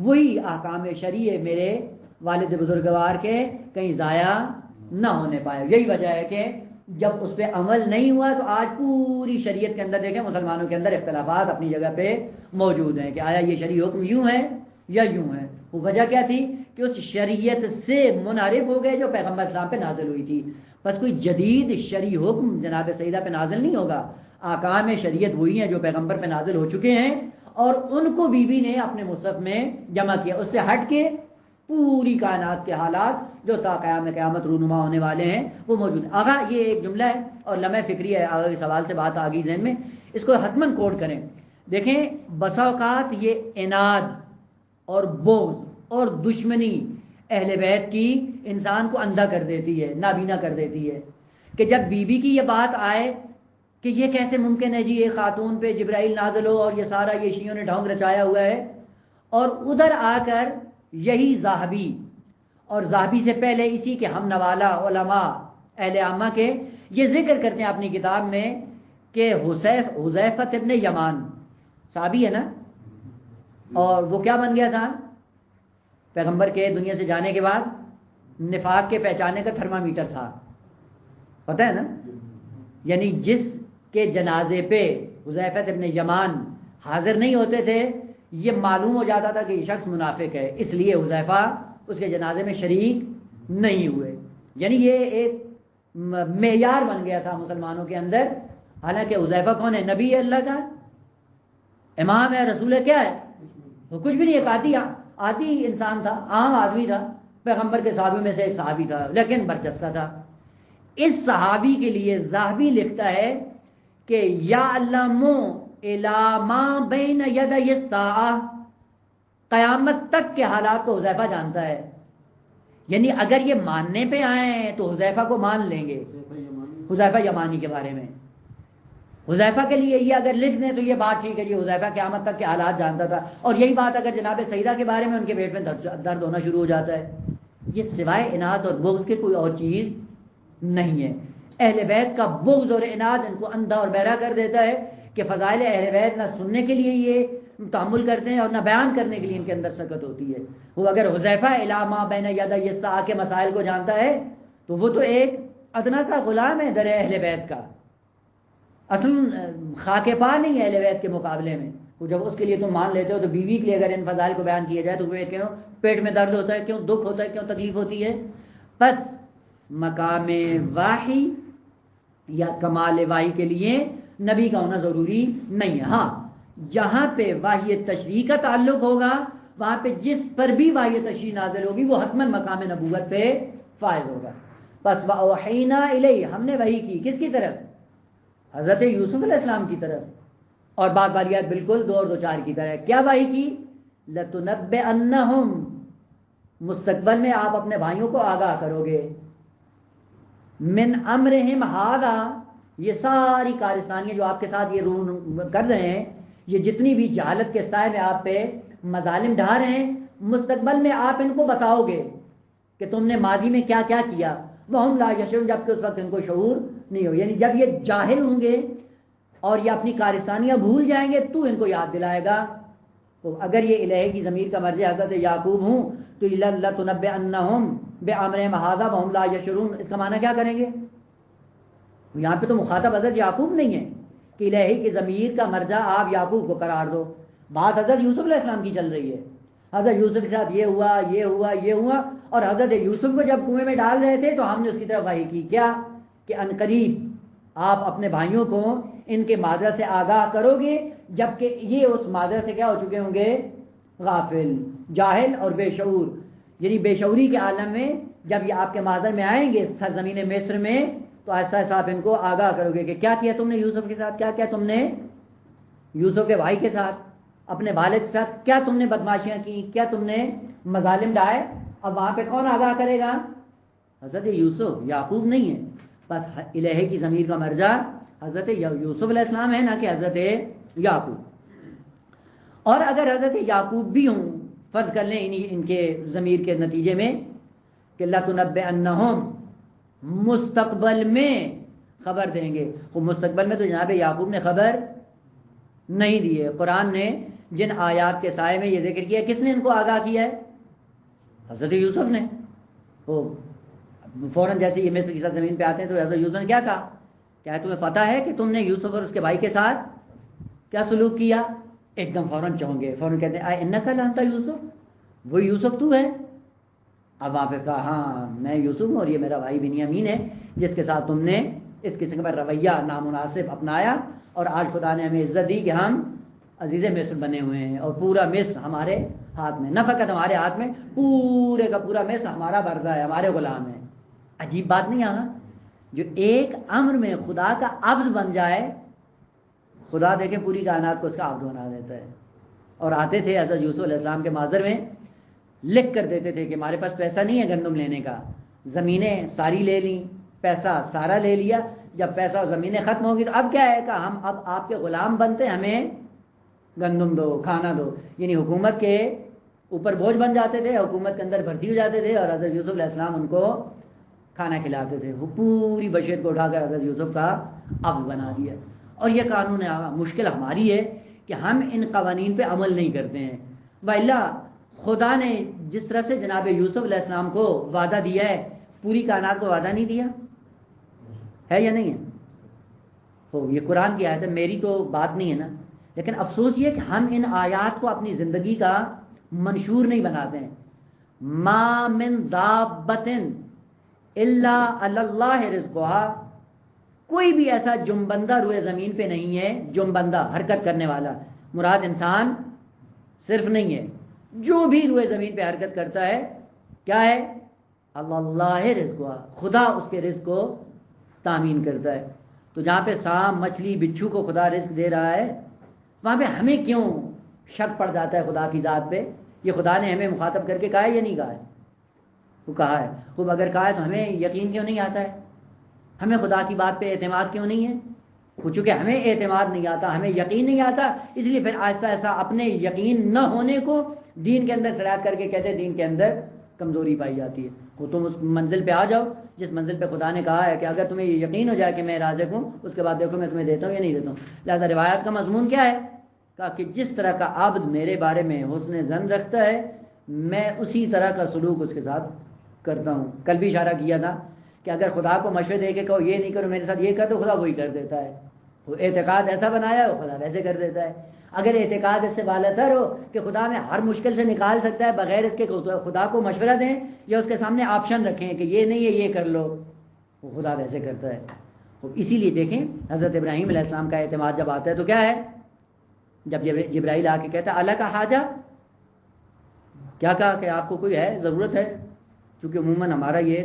[SPEAKER 1] وہی احکام شرعی میرے والد بزرگوار کے کہیں ضائع نہ ہونے پائے. یہی وجہ ہے کہ جب اس پہ عمل نہیں ہوا تو آج پوری شریعت کے اندر دیکھیں مسلمانوں کے اندر اختلافات اپنی جگہ پہ موجود ہیں کہ آیا یہ شرعی حکم یوں ہے یا یوں ہے. وہ وجہ کیا تھی کہ اس شریعت سے منحرف ہو گئے جو پیغمبر اسلام پہ نازل ہوئی تھی. بس کوئی جدید شرعی حکم جناب سیدہ پہ نازل نہیں ہوگا. احکام شریعت وہی ہیں جو پیغمبر پہ نازل ہو چکے ہیں اور ان کو بی بی نے اپنے مصحف میں جمع کیا. اس سے ہٹ کے پوری کائنات کے حالات جو تا قیام قیامت رونما ہونے والے ہیں وہ موجود ہیں. آغا یہ ایک جملہ ہے اور لمحہ فکری ہے, آگے سوال سے بات آ گئی ذہن میں, اس کو حتماً کوٹ کریں. دیکھیں بسا اوقات یہ اناد اور بغض اور دشمنی اہل بیت کی انسان کو اندھا کر دیتی ہے, نابینا کر دیتی ہے, کہ جب بی بی کی یہ بات آئے کہ یہ کیسے ممکن ہے جی ایک خاتون پہ جبرائیل نازل ہو اور یہ سارا یہ شیعوں نے ڈھونگ رچایا ہوا ہے, اور ادھر آ کر یہی زاہبی اور زاہبی سے پہلے اسی کے ہم نوالا علماء اہل عامہ کے یہ ذکر کرتے ہیں اپنی کتاب میں کہ حذیفہ ابن یمان صحابی ہے نا, اور وہ کیا بن گیا تھا پیغمبر کے دنیا سے جانے کے بعد نفاق کے پہچانے کا تھرمامیٹر تھا, پتہ ہے نا. یعنی جس کے جنازے پہ حذیفہ ابن یمان حاضر نہیں ہوتے تھے یہ معلوم ہو جاتا تھا کہ یہ شخص منافق ہے, اس لیے حذیفہ اس کے جنازے میں شریک نہیں ہوئے. یعنی یہ ایک معیار بن گیا تھا مسلمانوں کے اندر. حالانکہ حذیفہ کون ہے؟ نبی ہے اللہ کا, امام ہے, رسول ہے, کیا ہے؟ وہ کچھ بھی نہیں, ایک عادی انسان تھا, عام آدمی تھا, پیغمبر کے صحابی میں سے ایک صحابی تھا لیکن برجستہ تھا. اس صحابی کے لیے زاہبی لکھتا ہے کہ یعلم الی ما بین یدی الساعہ, قیامت تک کے حالات کو حذیفہ جانتا ہے. یعنی اگر یہ ماننے پہ آئے تو حذیفہ کو مان لیں گے, حذیفہ یمانی کے بارے میں. حذیفہ کے لیے یہ اگر لکھ دیں تو یہ بات ٹھیک ہے, یہ حذیفہ قیامت تک کے حالات جانتا تھا. اور یہی بات اگر جناب سیدہ کے بارے میں ان کے پیٹ میں درد ہونا شروع ہو جاتا ہے. یہ سوائے اناد اور بغض کے کوئی اور چیز نہیں ہے. اہل بیت کا بغض اور اناد ان کو اندھا اور بہرا کر دیتا ہے کہ فضائل اہل بیت نہ سننے کے لیے یہ تحمل کرتے ہیں اور نہ بیان کرنے کے لیے ان کے اندر سکت ہوتی ہے. وہ اگر حذیفہ الی ما بین یدی الساعہ کے مسائل کو جانتا ہے تو وہ تو ایک ادنا سا غلام ہے در اہل بیت کا, اصل خاک پا نہیں ہے اہل بیت کے مقابلے میں. وہ جب اس کے لیے تم مان لیتے ہو تو بیوی کے لیے اگر ان فضائل کو بیان کیا جائے تو وہ کیوں پیٹ میں درد ہوتا ہے, کیوں دکھ ہوتا ہے, کیوں تکلیف ہوتی ہے. بس مقام واحی یا کمال واحی کے لیے نبی کا ہونا ضروری نہیں ہے. ہاں جہاں پہ واحی تشریح کا تعلق ہوگا وہاں پہ جس پر بھی واحی تشریح نازل ہوگی وہ حتماً مقام نبوت پہ فائز ہوگا. بس وَأَوْحَيْنَا إِلَيْهِ, ہم نے وحی کی کس کی طرف؟ حضرت یوسف علیہ السلام کی طرف. اور بعض والیات بالکل 2 اور 2 4 کی طرح. کیا وحی کی؟ لَتُنَبِّئَنَّهُمْ, مستقبل میں آپ اپنے بھائیوں کو آگاہ کرو گے. من امرہم ہذا, یہ ساری کارستانیاں جو آپ کے ساتھ یہ کر رہے ہیں, یہ جتنی بھی جہالت کے سائے میں آپ پہ مظالم ڈھا رہے ہیں, مستقبل میں آپ ان کو بتاؤ گے کہ تم نے ماضی میں کیا کیا کیا. وہم لا یشعرون, جبکہ اس وقت ان کو شعور نہیں ہو. یعنی جب یہ جاہل ہوں گے اور یہ اپنی کارستانیاں بھول جائیں گے تو ان کو یاد دلائے گا. تو اگر یہ الہی کی ضمیر کا مرجع حضرت یعقوب ہوں تو لَتُنَبِّئَنَّهُمْ بِأَمْرِهِمْ هَذَا وَهُمْ لَا يَشْعُرُونَ, اس کا معنی کیا کریں گے؟ یہاں پہ تو مخاطب حضرت یعقوب نہیں ہے کہ الہی کی ضمیر کا مرجع آپ یعقوب کو قرار دو. بات حضرت یوسف علیہ السلام کی چل رہی ہے. حضرت یوسف کے ساتھ یہ ہوا, یہ ہوا, یہ ہوا, اور حضرت یوسف کو جب کنویں میں ڈال رہے تھے تو ہم نے اس کی طرف وحی کی. کیا کہ عنقریب آپ اپنے بھائیوں کو ان کے معذرت سے آگاہ کرو گے, جبکہ یہ اس معذرت سے کیا ہو چکے ہوں گے؟ غافل, جاہل اور بے شعور. یعنی بے شعوری کے عالم میں جب یہ آپ کے معذر میں آئیں گے سرزمین مصر میں تو ایسا ایسا آپ ان کو آگاہ کرو گے کہ کیا کیا تم نے یوسف کے ساتھ, کیا کیا تم نے یوسف کے بھائی کے ساتھ, اپنے والد کے ساتھ کیا تم نے بدماشیاں کی, کیا تم نے مظالم ڈھائے. اب وہاں پہ کون آگاہ کرے گا؟ حضرت یوسف, یعقوب نہیں ہے. بس الہی کی ضمیر کا مرجع حضرت یوسف علیہ السلام ہے, نہ کہ حضرت یعقوب. اور اگر حضرت یعقوب بھی ہوں, فرض کر لیں ان کے ضمیر کے نتیجے میں کہ لَتُنَبِّئَنَّهُمْ, مستقبل میں خبر دیں گے. وہ مستقبل میں تو جناب یعقوب نے خبر نہیں دی ہے. قرآن نے جن آیات کے سائے میں یہ ذکر کیا, کس نے ان کو آگاہ کیا ہے؟ حضرت یوسف نے. وہ فوراً جیسے یہ مصر کی سرزمین پہ آتے ہیں تو حضرت یوسف نے کیا کہا, کیا تمہیں پتہ ہے کہ تم نے یوسف اور اس کے بھائی کے ساتھ کیا سلوک کیا؟ ایک دم فوراً چونک گے, فوراً کہتے ہیں اِنَّکَ لَأَنْتَ یوسف, وہ یوسف تو ہے. اب وہاں پہ کہا ہاں میں یوسف ہوں اور یہ میرا بھائی بنیامین ہے جس کے ساتھ تم نے اس قسم کا رویہ نامناسب اپنایا، اور آج خدا نے ہمیں عزت دی کہ ہم عزیز مصر بنے ہوئے ہیں اور پورا مصر ہمارے ہاتھ میں، نہ فقط ہمارے ہاتھ میں، پورے کا پورا مصر ہمارا بردا ہے، ہمارے غلام ہے۔ عجیب بات نہیں آنا، جو ایک امر میں خدا کا عبد بن جائے، خدا دیکھے پوری کائنات کو اس کا عبد بنا دیتا ہے۔ اور آتے تھے حضرت یوسف علیہ السلام کے معذر میں لکھ کر دیتے تھے کہ ہمارے پاس پیسہ نہیں ہے گندم لینے کا، زمینیں ساری لے لیں، پیسہ سارا لے لیا، جب پیسہ اور زمینیں ختم ہوگی تو اب کیا ہے کہ ہم اب آپ کے غلام بنتے، ہمیں گندم دو، کھانا دو، یعنی حکومت کے اوپر بوجھ بن جاتے تھے، حکومت کے اندر بھرتی ہو جاتے تھے، اور حضرت یوسف علیہ السلام ان کو کھانا کھلاتے تھے۔ وہ پوری بشریت کو اٹھا کر حضرت یوسف کا عبد بنا دیا۔ اور یہ قانون ہے، مشکل ہماری ہے کہ ہم ان قوانین پہ عمل نہیں کرتے ہیں۔ وَإِلَّا خدا نے جس طرح سے جناب یوسف علیہ السلام کو وعدہ دیا ہے، پوری کائنات کو وعدہ نہیں دیا ہے یا نہیں ہے؟ یہ قرآن کی آیت ہے، میری تو بات نہیں ہے نا، لیکن افسوس یہ کہ ہم ان آیات کو اپنی زندگی کا منشور نہیں بناتے ہیں۔ ما من دابۃ الا علی اللہ رزقها، کوئی بھی ایسا جنبندہ روئے زمین پہ نہیں ہے، جنبندہ حرکت کرنے والا، مراد انسان صرف نہیں ہے، جو بھی روئے زمین پہ حرکت کرتا ہے کیا ہے؟ اللہ رزقها، خدا اس کے رزق کو تامین کرتا ہے۔ تو جہاں پہ سانپ مچھلی بچھو کو خدا رزق دے رہا ہے، وہاں پہ ہمیں کیوں شک پڑ جاتا ہے خدا کی ذات پہ؟ یہ خدا نے ہمیں مخاطب کر کے کہا ہے یا نہیں کہا ہے؟ وہ کہا ہے۔ خوب اگر کہا ہے تو ہمیں یقین کیوں نہیں آتا ہے؟ ہمیں خدا کی بات پہ اعتماد کیوں نہیں ہے؟ چونکہ ہمیں اعتماد نہیں آتا، ہمیں یقین نہیں آتا، اس لیے پھر ایسا ایسا اپنے یقین نہ ہونے کو دین کے اندر شرائط کر کے کہتے ہیں دین کے اندر کمزوری پائی جاتی ہے۔ وہ تم اس منزل پہ آ جاؤ جس منزل پہ خدا نے کہا ہے کہ اگر تمہیں یہ یقین ہو جائے کہ میں رازق ہوں، اس کے بعد دیکھو میں تمہیں دیتا ہوں یا نہیں دیتا ہوں۔ لہذا روایت کا مضمون کیا ہے؟ کہا کہ جس طرح کا عبد میرے بارے میں حسن ظن رکھتا ہے، میں اسی طرح کا سلوک اس کے ساتھ کرتا ہوں۔ کل بھی اشارہ کیا تھا کہ اگر خدا کو مشورے دے کے کہو یہ نہیں کرو میرے ساتھ یہ کر، تو خدا وہی کر دیتا ہے۔ وہ اعتقاد ایسا بنایا وہ خدا ویسے کر دیتا ہے۔ اگر اعتقاد اس سے بالاتر ہو کہ خدا میں ہر مشکل سے نکال سکتا ہے بغیر اس کے خدا کو مشورہ دیں یا اس کے سامنے آپشن رکھیں کہ یہ نہیں ہے یہ کر لو، وہ خدا ویسے کرتا ہے۔ اسی لیے دیکھیں حضرت ابراہیم علیہ السلام کا اعتماد جب آتا ہے تو کیا ہے؟ جب جبرائیل آ کے کہتا ہے اللہ کا حاجہ، کیا کہا کہ آپ کو کوئی ہے ضرورت ہے؟ چونکہ عموماً ہمارا یہ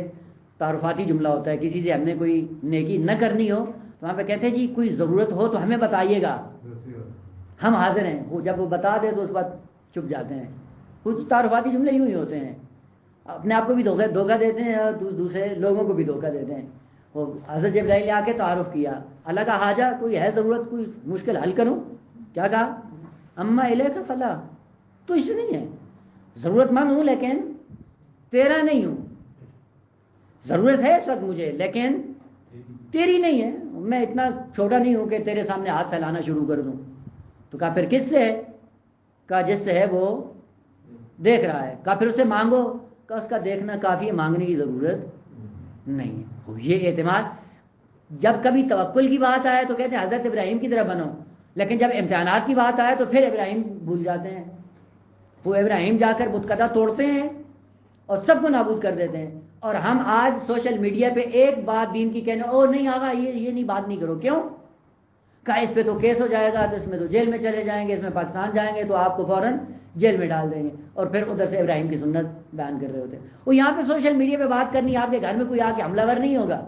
[SPEAKER 1] تعارفاتی جملہ ہوتا ہے، کسی سے ہم نے کوئی نیکی نہ کرنی ہو تو وہاں پہ کہتے ہیں جی کوئی ضرورت ہو تو ہمیں بتائیے گا، ہم حاضر ہیں۔ وہ جب وہ بتا دے تو اس وقت چپ جاتے ہیں۔ کچھ تعارفاتی جملے یوں ہی ہوتے ہیں، اپنے آپ کو بھی دھوکہ دیتے ہیں اور دوسرے لوگوں کو بھی دھوکہ دیتے ہیں۔ وہ حضرت جبرائیل نے آ کے تعارف کیا، اللہ کا حاجہ، کوئی ہے ضرورت، کوئی مشکل حل کروں؟ کیا کہا؟ اما الیک فلا، تو اس سے نہیں ہے، ضرورت مند ہوں لیکن تیرا نہیں ہوں، ضرورت ہے اس وقت مجھے لیکن تیری نہیں ہے، میں اتنا چھوٹا نہیں ہوں کہ تیرے سامنے ہاتھ پھیلانا شروع کر دوں۔ تو کہا پھر کس سے ہے؟ کہا جس سے ہے وہ دیکھ رہا ہے۔ کہا پھر اس سے مانگو۔ کہا اس کا دیکھنا کافی ہے، مانگنے کی ضرورت نہیں ہے۔ یہ اعتماد جب کبھی توکل کی بات آئے تو کہتے ہیں حضرت ابراہیم کی طرح بنو، لیکن جب امتحانات کی بات آئے تو پھر ابراہیم بھول جاتے ہیں۔ وہ ابراہیم جا کر بتکدہ توڑتے ہیں اور سب کو نابود کر دیتے ہیں، اور ہم آج سوشل میڈیا پہ ایک بات دین کی کہنے او نہیں آگا یہ نہیں بات نہیں کرو، کیوں؟ کہا اس پہ تو کیس ہو جائے گا، تو اس میں تو جیل میں چلے جائیں گے، اس میں پاکستان جائیں گے تو آپ کو فوراً جیل میں ڈال دیں گے، اور پھر ادھر سے ابراہیم کی سنت بیان کر رہے ہوتے ہیں۔ وہ یہاں پہ سوشل میڈیا پہ بات کرنی، آپ کے گھر میں کوئی آ کے حملہ ور نہیں ہوگا،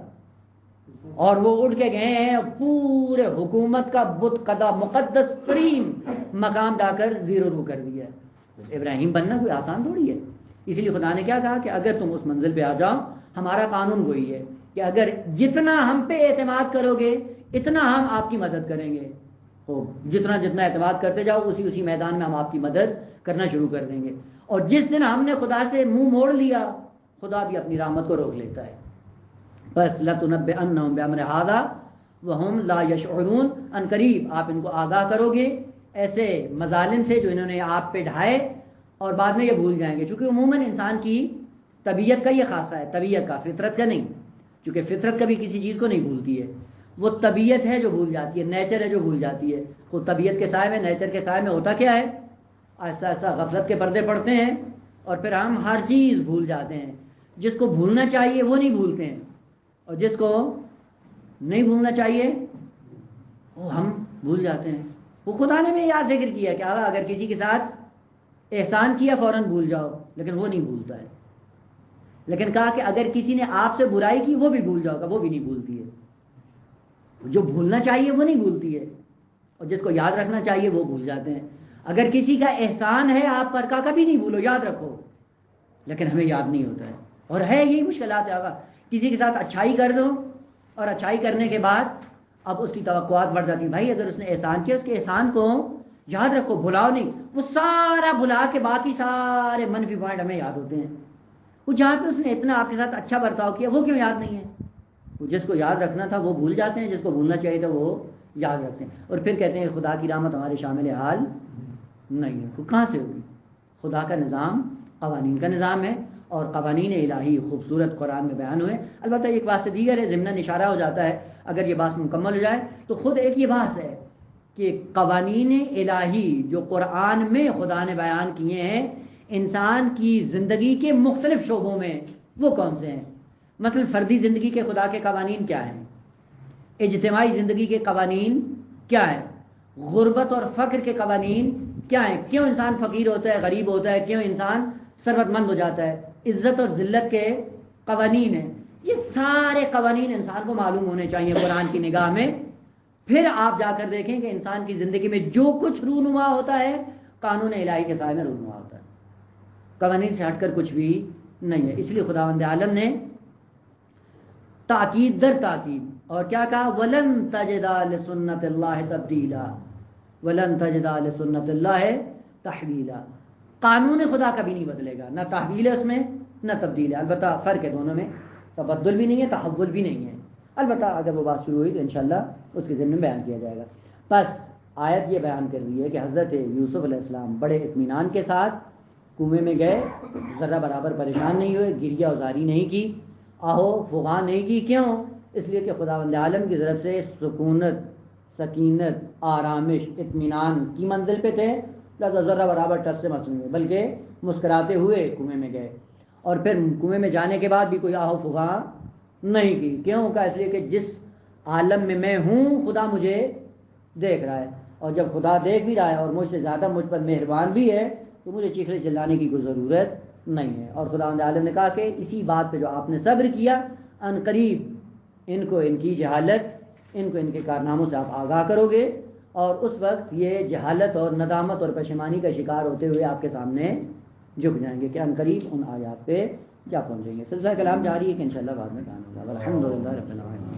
[SPEAKER 1] اور وہ اٹھ کے گئے ہیں پورے حکومت کا بت قدا مقدس ترین مقام ڈا کر زیرو رو کر دیا۔ ابراہیم بننا کوئی آسان تھوڑی ہے۔ اسی لیے خدا نے کیا کہا کہ اگر تم اس منزل پہ آ جاؤ، ہمارا قانون وہی ہے کہ اگر جتنا ہم پہ اعتماد کرو گے اتنا ہم آپ کی مدد کریں گے، جتنا جتنا اعتماد کرتے جاؤ اسی میدان میں ہم آپ کی مدد کرنا شروع کر دیں گے۔ اور جس دن ہم نے خدا سے منہ موڑ لیا، خدا بھی اپنی رحمت کو روک لیتا ہے۔ بس لَتُنَبِّئَنَّهُم بِأَمْرِ هَٰذَا وَهُمْ لَا يَشْعُرُونَ، ان قریب آپ ان کو آگاہ کرو گے ایسے مظالم سے جو انہوں نے آپ پہ ڈھائے، اور بعد میں یہ بھول جائیں گے۔ چونکہ عموماً انسان کی طبیعت کا یہ خاصہ ہے، طبیعت کا، فطرت کا نہیں، چونکہ فطرت کبھی کسی چیز کو نہیں بھولتی ہے، وہ طبیعت ہے جو بھول جاتی ہے، نیچر ہے جو بھول جاتی ہے۔ خود طبیعت کے سائے میں، نیچر کے سائے میں ہوتا کیا ہے؟ ایسا ایسا غفلت کے پردے پڑتے ہیں اور پھر ہم ہر چیز بھول جاتے ہیں۔ جس کو بھولنا چاہیے وہ نہیں بھولتے ہیں، اور جس کو نہیں بھولنا چاہیے وہ ہم بھول جاتے ہیں۔ وہ خدا نے میں یاد ذکر کیا کہ اگر کسی کے ساتھ احسان کیا فوراً بھول جاؤ، لیکن وہ نہیں بھولتا ہے۔ لیکن کہا کہ اگر کسی نے آپ سے برائی کی وہ بھی بھول جاؤ گا، وہ بھی نہیں بھولتی ہے۔ جو بھولنا چاہیے وہ نہیں بھولتی ہے، اور جس کو یاد رکھنا چاہیے وہ بھول جاتے ہیں۔ اگر کسی کا احسان ہے آپ پر، کا کبھی نہیں بھولو، یاد رکھو، لیکن ہمیں یاد نہیں ہوتا ہے، اور ہے یہی مشکلات ہے۔ کسی کے ساتھ اچھائی کر دو، اور اچھائی کرنے کے بعد اب اس کی توقعات بڑھ جاتی ہیں، بھائی اگر اس نے احسان کیا اس کے احسان کو یاد رکھو، بھلاؤ نہیں۔ وہ سارا بھلا کے باقی سارے منفی پوائنٹ ہمیں یاد ہوتے ہیں۔ وہ جہاں پہ اس نے اتنا آپ کے ساتھ اچھا برتاؤ کیا وہ کیوں یاد نہیں ہے؟ وہ جس کو یاد رکھنا تھا وہ بھول جاتے ہیں، جس کو بھولنا چاہیے تھا وہ یاد رکھتے ہیں، اور پھر کہتے ہیں کہ خدا کی رحمت ہمارے شامل حال نہیں ہے۔ وہ کہاں سے ہوگی؟ خدا کا نظام قوانین کا نظام ہے، اور قوانین الہی خوبصورت قرآن میں بیان ہوئے۔ البتہ ایک بات سے دیگر ہے، ضمناً اشارہ ہو جاتا ہے، اگر یہ بات مکمل ہو جائے تو خود ایک یہ بات ہے کہ قوانین الہی جو قرآن میں خدا نے بیان کیے ہیں انسان کی زندگی کے مختلف شعبوں میں، وہ کون سے ہیں؟ مثلا فردی زندگی کے خدا کے قوانین کیا ہیں؟ اجتماعی زندگی کے قوانین کیا ہیں؟ غربت اور فقر کے قوانین کیا ہیں؟ کیوں انسان فقیر ہوتا ہے، غریب ہوتا ہے، کیوں انسان ثروت مند ہو جاتا ہے؟ عزت اور ذلت کے قوانین ہیں۔ یہ سارے قوانین انسان کو معلوم ہونے چاہیے قرآن کی نگاہ میں، پھر آپ جا کر دیکھیں کہ انسان کی زندگی میں جو کچھ رونما ہوتا ہے قانون الہی کے سائے میں رونما ہوتا ہے، قوانین سے ہٹ کر کچھ بھی نہیں ہے۔ اس لیے خداوند عالم نے تاکید در تاکید اور کیا کہا؟ وَلَن تَجِدَ لِسُنَّتِ اللَّهِ تَبْدِيلًا وَلَن تَجِدَ لِسُنَّتِ اللَّهِ تَحْوِيلًا۔ قانون خدا کبھی نہیں بدلے گا، نہ تحویل ہے اس میں نہ تبدیل ہے۔ البتہ فرق ہے دونوں میں، تبدل بھی نہیں ہے، تحول بھی نہیں ہے۔ البتہ اگر وہ بات شروع ہوئی تو انشاءاللہ اس کے ضمن میں بیان کیا جائے گا۔ بس آیت یہ بیان کر رہی ہے کہ حضرت یوسف علیہ السلام بڑے اطمینان کے ساتھ کنویں میں گئے، ذرہ برابر پریشان نہیں ہوئے، گریہ ازاری نہیں کی، آہو فغان نہیں کی۔ کیوں؟ اس لیے کہ خداوند عالم کی طرف سے سکونت، سکینت، آرامش، اطمینان کی منزل پہ تھے، لہذا ذرہ برابر ٹس سے مس نہیں ہوئے، بلکہ مسکراتے ہوئے کنویں میں گئے، اور پھر کنویں میں جانے کے بعد بھی کوئی آہو فغان نہیں کی۔ کیوں کا؟ اس لیے کہ جس عالم میں ہوں خدا مجھے دیکھ رہا ہے، اور جب خدا دیکھ بھی رہا ہے اور مجھ سے زیادہ مجھ پر مہربان بھی ہے تو مجھے چیخنے چلانے کی کوئی ضرورت نہیں ہے۔ اور خداوند عالم نے کہا کہ اسی بات پہ جو آپ نے صبر کیا، ان قریب ان کو ان کی جہالت، ان کو ان کے کارناموں سے آپ آگاہ کرو گے، اور اس وقت یہ جہالت اور ندامت اور پشیمانی کا شکار ہوتے ہوئے آپ کے سامنے جھک جائیں گے کہ ان قریب ان آیات پہ کیا پہنچیں گے۔ سلسلہ کلام جاری ہے کہ انشاءاللہ بعد میں کام ہوگا۔ الحمدللہ رب العالمین۔